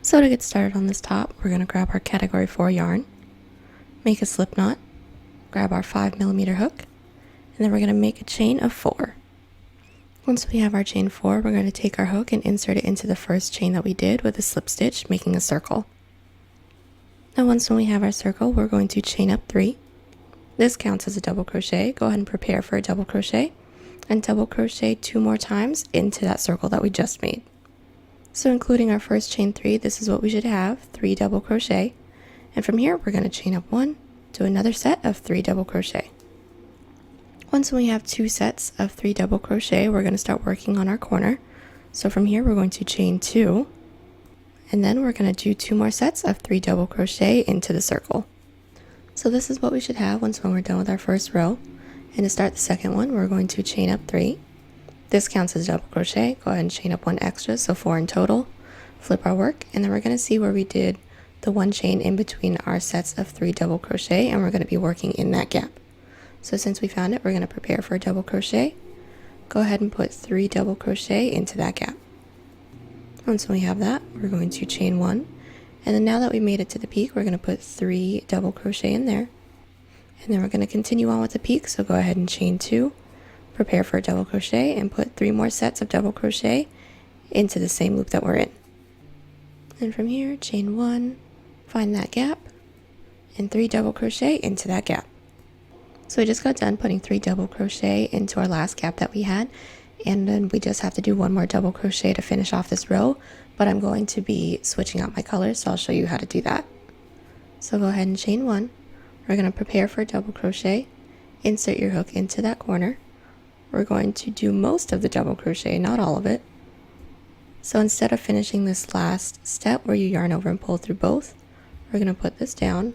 So to get started on this top, we're going to grab our category 4 yarn, make a slip knot, grab our 5mm hook, and then we're going to make a chain of 4. Once we have our chain 4, we're going to take our hook and insert it into the first chain that we did with a slip stitch, making a circle. Now once we have our circle, we're going to chain up 3. This counts as a double crochet. Go ahead and prepare for a double crochet, and double crochet 2 more times into that circle that we just made. So including our first chain 3, this is what we should have, 3 double crochet. And from here, we're going to chain up 1, do another set of 3 double crochet. Once we have 2 sets of 3 double crochet, we're going to start working on our corner. So from here, we're going to chain 2, and then we're going to do 2 more sets of 3 double crochet into the circle. So this is what we should have once we're done with our first row. And to start the second one, we're going to chain up 3. This counts as a double crochet. Go ahead and chain up 1 extra, so 4 in total. Flip our work, and then we're going to see where we did the 1 chain in between our sets of 3 double crochet, and we're going to be working in that gap. So since we found it, we're going to prepare for a double crochet. Go ahead and put 3 double crochet into that gap. Once we have that, we're going to chain 1, and then now that we made it to the peak, we're going to put 3 double crochet in there, and then we're going to continue on with the peak. So go ahead and chain 2, prepare for a double crochet, and put 3 more sets of double crochet into the same loop that we're in. And from here, chain 1, find that gap, and 3 double crochet into that gap. So we just got done putting 3 double crochet into our last gap that we had, and then we just have to do 1 more double crochet to finish off this row, but I'm going to be switching out my colors, so I'll show you how to do that. So go ahead and chain 1. We're going to prepare for a double crochet, insert your hook into that corner. We're going to do most of the double crochet, not all of it. So instead of finishing this last step where you yarn over and pull through both, we're going to put this down.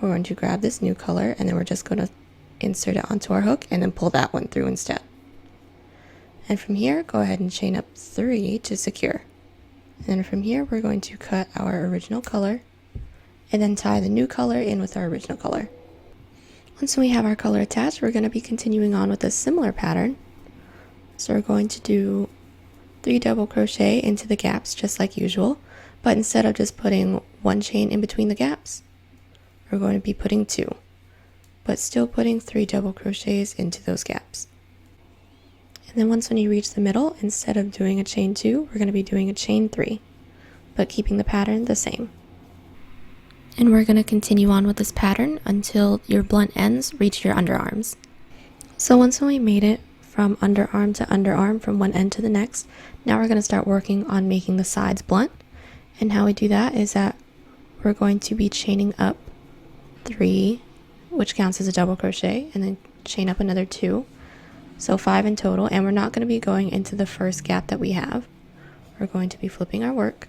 We're going to grab this new color, and then we're just going to insert it onto our hook and then pull that one through instead. And from here, go ahead and chain up 3 to secure. And then from here, we're going to cut our original color and then tie the new color in with our original color. Once we have our color attached, we're going to be continuing on with a similar pattern. So we're going to do 3 double crochet into the gaps just like usual, but instead of just putting 1 chain in between the gaps, we're going to be putting 2, but still putting 3 double crochets into those gaps. And then once when you reach the middle, instead of doing a chain 2, we're going to be doing a chain 3, but keeping the pattern the same. And we're going to continue on with this pattern until your blunt ends reach your underarms. So once we made it from underarm to underarm from one end to the next, now we're going to start working on making the sides blunt. And how we do that is that we're going to be chaining up 3, which counts as a double crochet, and then chain up another 2, so 5 in total. And we're not going to be going into the first gap that we have. We're going to be flipping our work.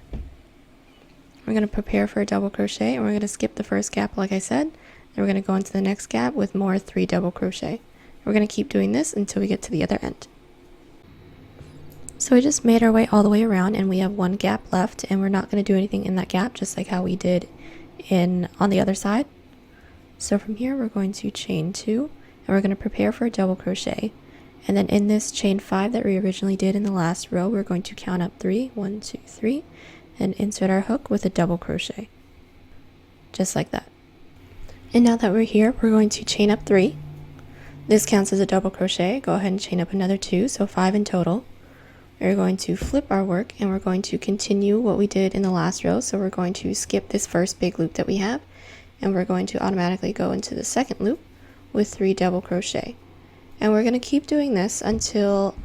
We're going to prepare for a double crochet, and we're going to skip the first gap like I said, and we're going to go into the next gap with more 3 double crochet. We're going to keep doing this until we get to the other end. So we just made our way all the way around, and we have 1 gap left, and we're not going to do anything in that gap, just like how we did on the other side. So from here, we're going to chain 2, and we're going to prepare for a double crochet. And then in this chain 5 that we originally did in the last row, we're going to count up 3, 1, 2, 3, and insert our hook with a double crochet, just like that. And now that we're here, we're going to chain up 3. This counts as a double crochet. Go ahead and chain up another 2, so 5 in total. We're going to flip our work, and we're going to continue what we did in the last row. So we're going to skip this first big loop that we have, and we're going to automatically go into the second loop with 3 double crochet. And we're going to keep doing this until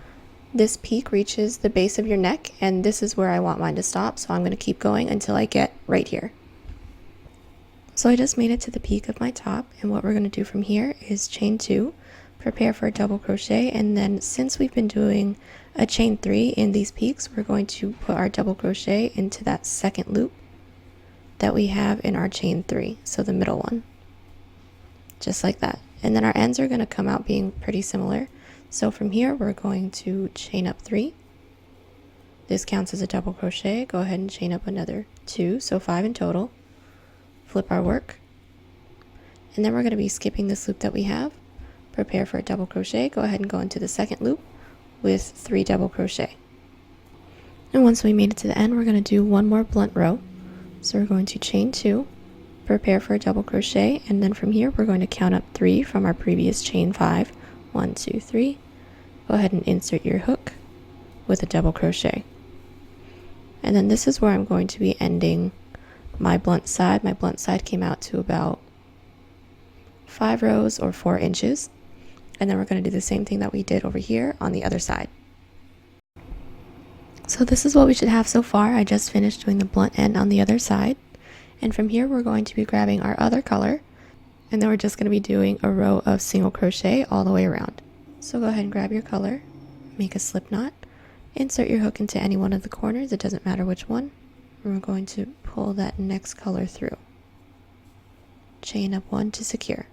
this peak reaches the base of your neck, and this is where I want mine to stop, so I'm going to keep going until I get right here. So I just made it to the peak of my top, and what we're going to do from here is chain 2, prepare for a double crochet, and then since we've been doing a chain 3 in these peaks, we're going to put our double crochet into that second loop that we have in our chain 3, so the middle one, just like that. And then our ends are going to come out being pretty similar. So from here, we're going to chain up 3. This counts as a double crochet. Go ahead and chain up another 2, so 5 in total. Flip our work. And then we're going to be skipping this loop that we have. Prepare for a double crochet. Go ahead and go into the second loop with 3 double crochet. And once we made it to the end, we're going to do 1 more blunt row. So we're going to chain 2, prepare for a double crochet, and then from here we're going to count up 3 from our previous chain 5. 1, 2, 3. Go ahead and insert your hook with a double crochet. And then this is where I'm going to be ending my blunt side. My blunt side came out to about 5 rows or 4 inches. And then we're going to do the same thing that we did over here on the other side. So this is what we should have so far. I just finished doing the blunt end on the other side. And from here we're going to be grabbing our other color, and then we're just going to be doing a row of single crochet all the way around. So go ahead and grab your color, make a slip knot, insert your hook into any one of the corners, it doesn't matter which one, and we're going to pull that next color through. Chain up 1 to secure.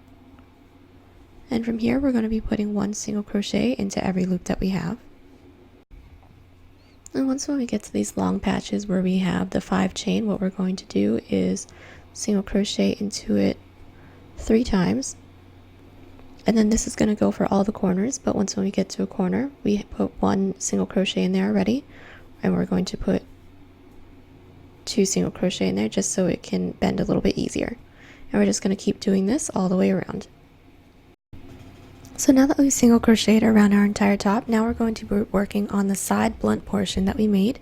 And from here we're going to be putting 1 single crochet into every loop that we have. And once when we get to these long patches where we have the 5 chain, what we're going to do is single crochet into it 3 times. And then this is going to go for all the corners, but once when we get to a corner, we put 1 single crochet in there already, and we're going to put 2 single crochet in there just so it can bend a little bit easier. And we're just going to keep doing this all the way around. So now that we've single crocheted around our entire top, now we're going to be working on the side blunt portion that we made,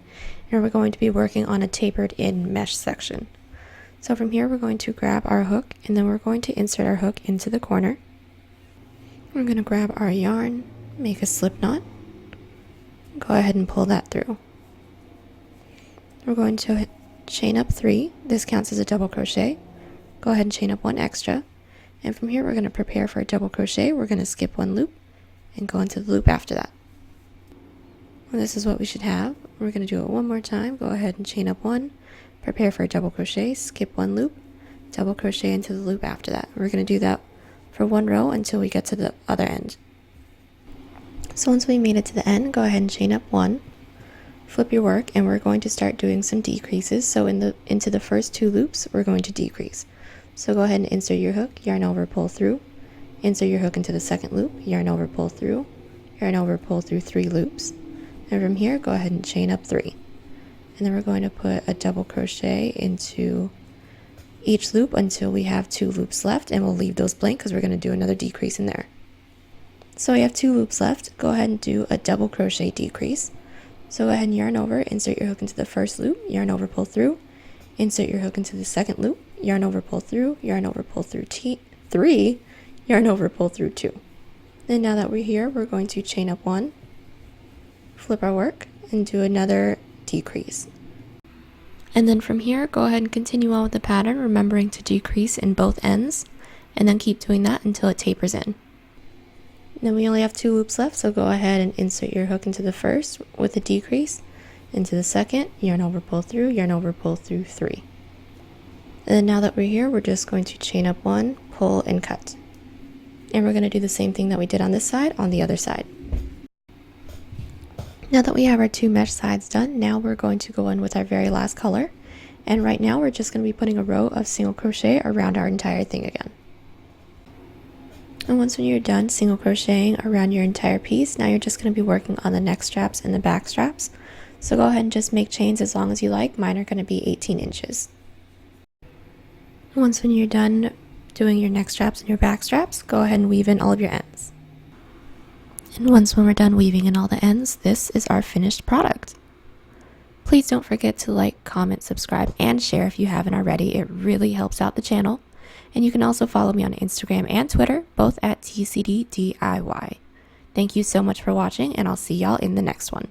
and we're going to be working on a tapered in mesh section. So from here we're going to grab our hook, and then we're going to insert our hook into the corner. We're going to grab our yarn, make a slip knot, go ahead and pull that through. We're going to chain up 3, this counts as a double crochet, go ahead and chain up 1 extra. And from here we're going to prepare for a double crochet. We're going to skip 1 loop and go into the loop after that. And this is what we should have. We're going to do it one more time. Go ahead and chain up 1, prepare for a double crochet, skip 1 loop, double crochet into the loop after that. We're going to do that for 1 row until we get to the other end. So once we made it to the end, go ahead and chain up 1, flip your work, and we're going to start doing some decreases. So into the first 2 loops we're going to decrease. So go ahead and insert your hook, yarn over, pull through, insert your hook into the second loop, yarn over, pull through, yarn over, pull through 3 loops. And from here, go ahead and chain up 3. And then we're going to put a double crochet into each loop until we have 2 loops left, and we'll leave those blank because we're going to do another decrease in there. So we have 2 loops left. Go ahead and do a double crochet decrease. So go ahead and yarn over, insert your hook into the first loop, yarn over, pull through, insert your hook into the second loop, yarn over, pull through, yarn over, pull through 3, yarn over, pull through 2. Then now that we're here, we're going to chain up 1, flip our work, and do another decrease. And then from here, go ahead and continue on with the pattern, remembering to decrease in both ends, and then keep doing that until it tapers in. Then we only have 2 loops left, so go ahead and insert your hook into the first with a decrease, into the second, yarn over, pull through, yarn over, pull through 3. And then now that we're here, we're just going to chain up 1, pull, and cut. And we're going to do the same thing that we did on this side on the other side. Now that we have our 2 mesh sides done, now we're going to go in with our very last color. And right now we're just going to be putting a row of single crochet around our entire thing again. And once when you're done single crocheting around your entire piece, now you're just going to be working on the neck straps and the back straps. So go ahead and just make chains as long as you like. Mine are going to be 18 inches. Once when you're done doing your neck straps and your back straps, go ahead and weave in all of your ends. And once when we're done weaving in all the ends, this is our finished product. Please don't forget to like, comment, subscribe, and share if you haven't already. It really helps out the channel. And you can also follow me on Instagram and Twitter, both at TCDDIY. Thank you so much for watching, and I'll see y'all in the next one.